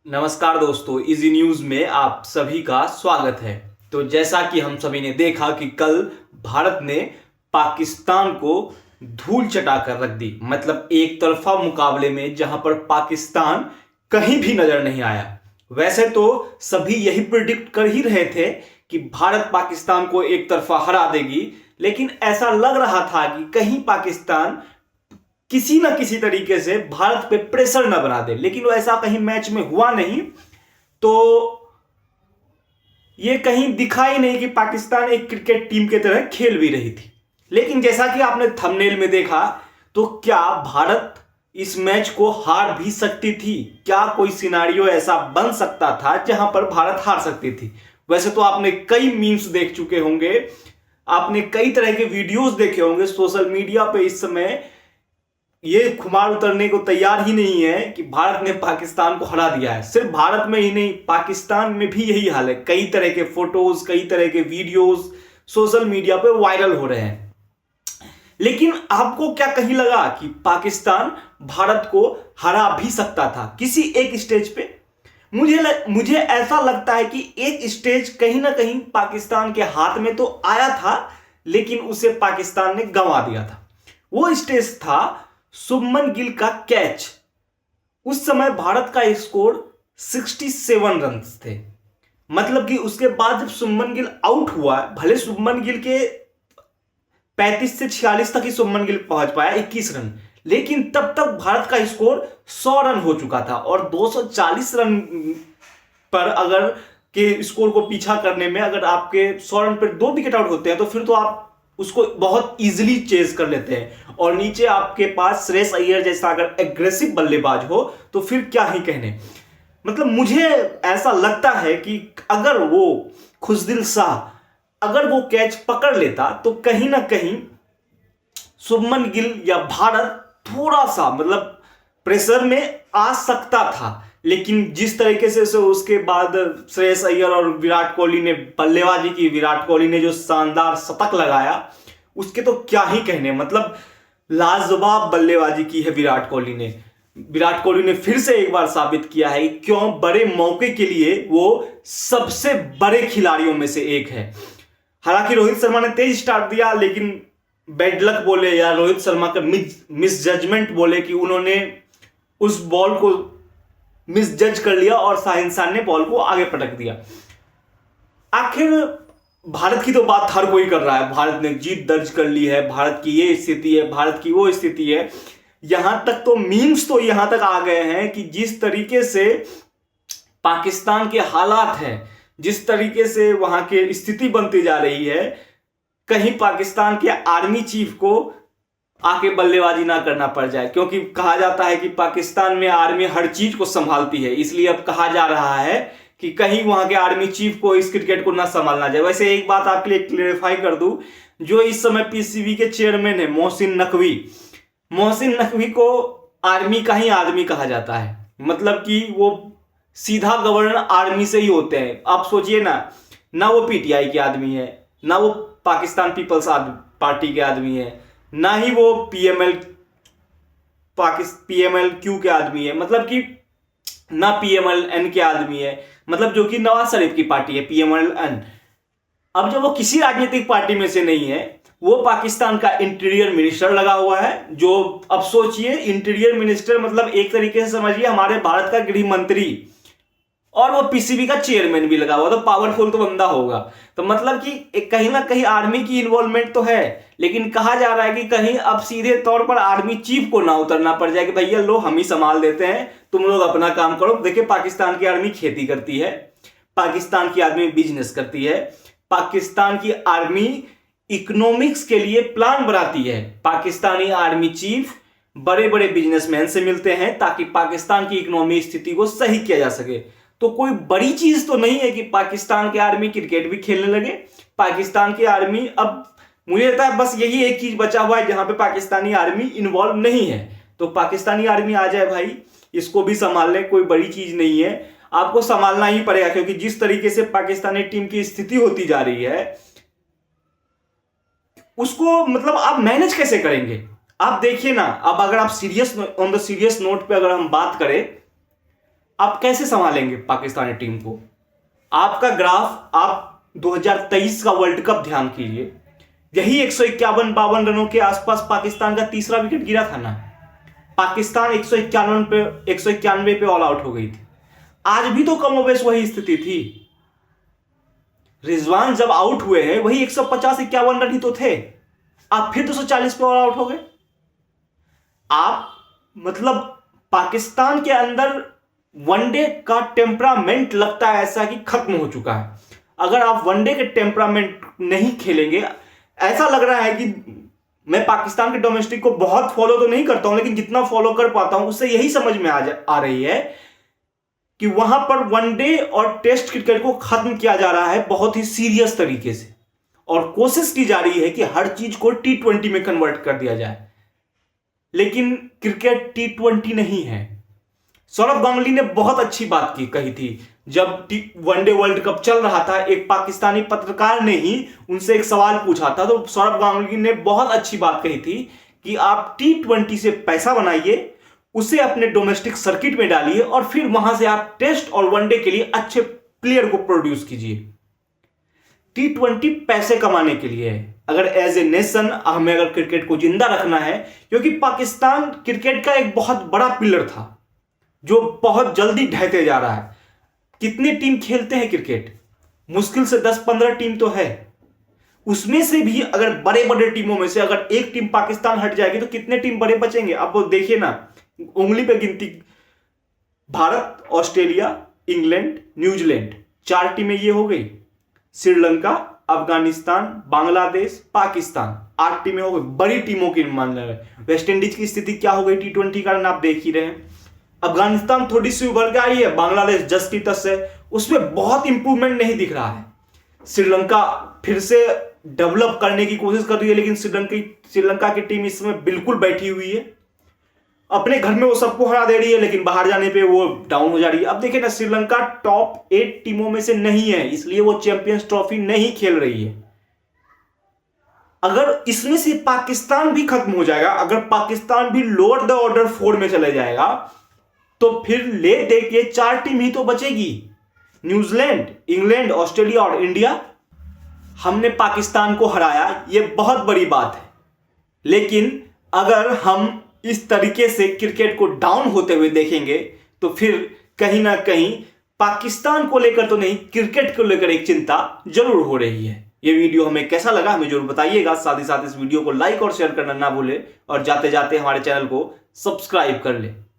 नमस्कार दोस्तों, easy news में आप सभी का स्वागत है। तो जैसा कि हम सभी ने देखा कि कल भारत ने पाकिस्तान को धूल चटाकर रख दी। मतलब एक तरफा मुकाबले में जहां पर पाकिस्तान कहीं भी नजर नहीं आया। वैसे तो सभी यही प्रिडिक्ट कर ही रहे थे कि भारत पाकिस्तान को एक तरफा हरा देगी, लेकिन ऐसा लग रहा था कि कहीं पाकिस्तान किसी ना किसी तरीके से भारत पे प्रेशर ना बना दे, लेकिन वो ऐसा कहीं मैच में हुआ नहीं। तो ये कहीं दिखा ही नहीं कि पाकिस्तान एक क्रिकेट टीम की तरह खेल भी रही थी। लेकिन जैसा कि आपने थंबनेल में देखा, तो क्या भारत इस मैच को हार भी सकती थी? क्या कोई सिनारियो ऐसा बन सकता था जहां पर भारत हार सकती थी? वैसे तो आपने कई मीम्स देख चुके होंगे, आपने कई तरह के वीडियोस देखे होंगे सोशल मीडिया पे। इस समय ये खुमार उतरने को तैयार ही नहीं है कि भारत ने पाकिस्तान को हरा दिया है। सिर्फ भारत में ही नहीं, पाकिस्तान में भी यही हाल है। कई तरह के फोटोज, कई तरह के वीडियोस सोशल मीडिया पे वायरल हो रहे हैं। लेकिन आपको क्या कहीं लगा कि पाकिस्तान भारत को हरा भी सकता था किसी एक स्टेज पे? मुझे ऐसा लगता है कि एक स्टेज कहीं ना कहीं पाकिस्तान के हाथ में तो आया था, लेकिन उसे पाकिस्तान ने गंवा दिया था। वो स्टेज था शुभमन गिल का कैच। उस समय भारत का स्कोर 67 रन थे। मतलब कि उसके बाद जब शुभमन गिल आउट हुआ, भले शुभमन गिल के 35 से 46 तक ही शुभमन गिल पहुंच पाया, 21 रन, लेकिन तब तक भारत का स्कोर 100 रन हो चुका था। और 240 रन पर अगर के स्कोर को पीछा करने में अगर आपके 100 रन पर 2 विकेट आउट होते हैं, तो फिर तो आप उसको बहुत इजीली चेज कर लेते हैं। और नीचे आपके पास श्रेयस अय्यर जैसा अगर एग्रेसिव बल्लेबाज हो, तो फिर क्या ही कहने। मतलब मुझे ऐसा लगता है कि अगर वो खुशदिल शाह अगर वो कैच पकड़ लेता, तो कहीं ना कहीं शुभमन गिल या भारत थोड़ा सा मतलब प्रेशर में आ सकता था। लेकिन जिस तरीके से उसके बाद श्रेयस अय्यर और विराट कोहली ने बल्लेबाजी की, विराट कोहली ने जो शानदार शतक लगाया, उसके तो क्या ही कहने। मतलब लाजवाब बल्लेबाजी की है विराट कोहली ने। विराट कोहली ने फिर से एक बार साबित किया है कि क्यों बड़े मौके के लिए वो सबसे बड़े खिलाड़ियों में से एक है। हालांकि रोहित शर्मा ने तेज स्टार्ट दिया, लेकिन बैड लक बोले या रोहित शर्मा का मिस जजमेंट बोले कि उन्होंने उस बॉल को मिस जज कर लिया और शाहिन ने बॉल को आगे पटक दिया। आखिर भारत की तो बात हर कोई कर रहा है, भारत ने जीत दर्ज कर ली है, भारत की ये स्थिति है, भारत की वो स्थिति है। यहां तक तो मीम्स तो यहां तक आ गए हैं कि जिस तरीके से पाकिस्तान के हालात हैं, जिस तरीके से वहां की स्थिति बनती जा रही है, कहीं पाकिस्तान के आर्मी चीफ को आके बल्लेबाजी ना करना पड़ जाए। क्योंकि कहा जाता है कि पाकिस्तान में आर्मी हर चीज को संभालती है, इसलिए अब कहा जा रहा है कि कहीं वहां के आर्मी चीफ को इस क्रिकेट को ना संभालना जाए। वैसे एक बात आपके लिए क्लेरिफाई कर दूं, जो इस समय पीसीबी के चेयरमैन है मोहसिन नकवी, मोहसिन नकवी को आर्मी का ही आदमी कहा जाता है। मतलब कि वो सीधा गवर्नर आर्मी से ही होते हैं। आप सोचिए ना वो पीटीआई के आदमी है, ना वो पाकिस्तान पीपल्स पार्टी के आदमी है, ना ही वो पीएमएल क्यू के आदमी है, मतलब कि ना पीएमएल एन के आदमी है, मतलब जो कि नवाज शरीफ की पार्टी है पीएमएल एन। अब जब वो किसी राजनीतिक पार्टी में से नहीं है, वो पाकिस्तान का इंटीरियर मिनिस्टर लगा हुआ है। जो अब सोचिए, इंटीरियर मिनिस्टर मतलब एक तरीके से समझिए हमारे भारत का गृह मंत्री, और वो पीसीबी का चेयरमैन भी लगा हुआ, तो पावरफुल तो बंदा होगा। तो मतलब कि कहीं ना कहीं आर्मी की इन्वॉल्वमेंट तो है, लेकिन कहा जा रहा है कि कहीं अब सीधे तौर पर आर्मी चीफ को ना उतरना पड़ जाए कि भैया लो हम ही संभाल देते हैं, तुम लोग अपना काम करो। देखिए, पाकिस्तान की आर्मी खेती करती है, पाकिस्तान की आर्मी बिजनेस करती है, पाकिस्तान की आर्मी इकोनॉमिक्स के लिए प्लान बनाती है। पाकिस्तानी आर्मी चीफ बड़े बड़े बिजनेसमैन से मिलते हैं ताकि पाकिस्तान की इकोनॉमी स्थिति को सही किया जा सके। तो कोई बड़ी चीज तो नहीं है कि पाकिस्तान की आर्मी क्रिकेट भी खेलने लगे। पाकिस्तान की आर्मी, अब मुझे लगता है बस यही एक चीज बचा हुआ है जहां पे पाकिस्तानी आर्मी इन्वॉल्व नहीं है। तो पाकिस्तानी आर्मी आ जाए भाई, इसको भी संभालने, कोई बड़ी चीज नहीं है, आपको संभालना ही पड़ेगा। क्योंकि जिस तरीके से पाकिस्तानी टीम की स्थिति होती जा रही है, उसको मतलब आप मैनेज कैसे करेंगे? आप देखिए ना, अब अगर आप serious on the serious note पे अगर हम बात करें, आप कैसे संभालेंगे पाकिस्तानी टीम को? आपका ग्राफ, आप 2023 का वर्ल्ड कप ध्यान कीजिए, यही 151-52 रनों के आसपास पाकिस्तान का तीसरा विकेट गिरा था ना। पाकिस्तान 191 पे ऑल आउट हो गई थी। आज भी तो कमोबेश वही स्थिति थी। रिजवान जब आउट हुए हैं वही 150-51 रन ही तो थे, आप फिर 240 पे ऑल आउट हो गए। आप मतलब पाकिस्तान के अंदर वनडे का टेम्परामेंट लगता है ऐसा कि खत्म हो चुका है। अगर आप वनडे के टेम्परामेंट नहीं खेलेंगे, ऐसा लग रहा है कि मैं पाकिस्तान के डोमेस्टिक को बहुत फॉलो तो नहीं करता हूं, लेकिन जितना फॉलो कर पाता हूं उससे यही समझ में आ रही है कि वहां पर वनडे और टेस्ट क्रिकेट को खत्म किया जा रहा है बहुत ही सीरियस तरीके से, और कोशिश की जा रही है कि हर चीज को T20 में कन्वर्ट कर दिया जाए। लेकिन क्रिकेट T20 नहीं है। सौरभ गांगुली ने बहुत अच्छी बात कही थी जब वनडे वर्ल्ड कप चल रहा था। एक पाकिस्तानी पत्रकार ने ही उनसे एक सवाल पूछा था, तो सौरभ गांगुली ने बहुत अच्छी बात कही थी कि आप T20 से पैसा बनाइए, उसे अपने डोमेस्टिक सर्किट में डालिए और फिर वहां से आप टेस्ट और वनडे के लिए अच्छे प्लेयर को प्रोड्यूस कीजिए। T20 पैसे कमाने के लिए है। अगर एज ए नेशन हमें अगर क्रिकेट को जिंदा रखना है, क्योंकि पाकिस्तान क्रिकेट का एक बहुत बड़ा पिलर था जो बहुत जल्दी ढहते जा रहा है। कितनी टीम खेलते हैं क्रिकेट? मुश्किल से 10-15 टीम तो है। उसमें से भी अगर बड़े बड़े टीमों में से अगर एक टीम पाकिस्तान हट जाएगी तो कितने टीम बड़े बचेंगे? अब वो देखिए ना, उंगली पे गिनती। भारत, ऑस्ट्रेलिया, इंग्लैंड, न्यूजीलैंड, 4 टीमें ये हो गई। श्रीलंका, अफगानिस्तान, बांग्लादेश, पाकिस्तान, 8 टीमें हो गई। बड़ी टीमों की मान रहे। वेस्ट इंडीज की स्थिति क्या हो गई T20 का आप देख ही रहे हैं। अफगानिस्तान थोड़ी सी उभर के आई है, बांग्लादेश जस की तस है, उसमें बहुत इंप्रूवमेंट नहीं दिख रहा है। श्रीलंका फिर से डेवलप करने की कोशिश कर रही है, लेकिन श्रीलंका की टीम इस समय बिल्कुल बैठी हुई है। अपने घर में वो सबको हरा दे रही है, लेकिन बाहर जाने पे वो डाउन हो जा रही है। अब देखिए ना, श्रीलंका टॉप 8 टीमों में से नहीं है, इसलिए वो चैंपियंस ट्रॉफी नहीं खेल रही है। अगर इसमें से पाकिस्तान भी खत्म हो जाएगा, अगर पाकिस्तान भी लोअर द ऑर्डर 4 में चले जाएगा, तो फिर ले दे के 4 टीम ही तो बचेगी। न्यूजीलैंड, इंग्लैंड, ऑस्ट्रेलिया और इंडिया। हमने पाकिस्तान को हराया, यह बहुत बड़ी बात है, लेकिन अगर हम इस तरीके से क्रिकेट को डाउन होते हुए देखेंगे तो फिर कहीं ना कहीं पाकिस्तान को लेकर तो नहीं, क्रिकेट को लेकर एक चिंता जरूर हो रही है। ये वीडियो हमें कैसा लगा हमें जरूर बताइएगा। साथ ही साथ इस वीडियो को लाइक और शेयर करना ना भूले, और जाते जाते हमारे चैनल को सब्सक्राइब कर ले।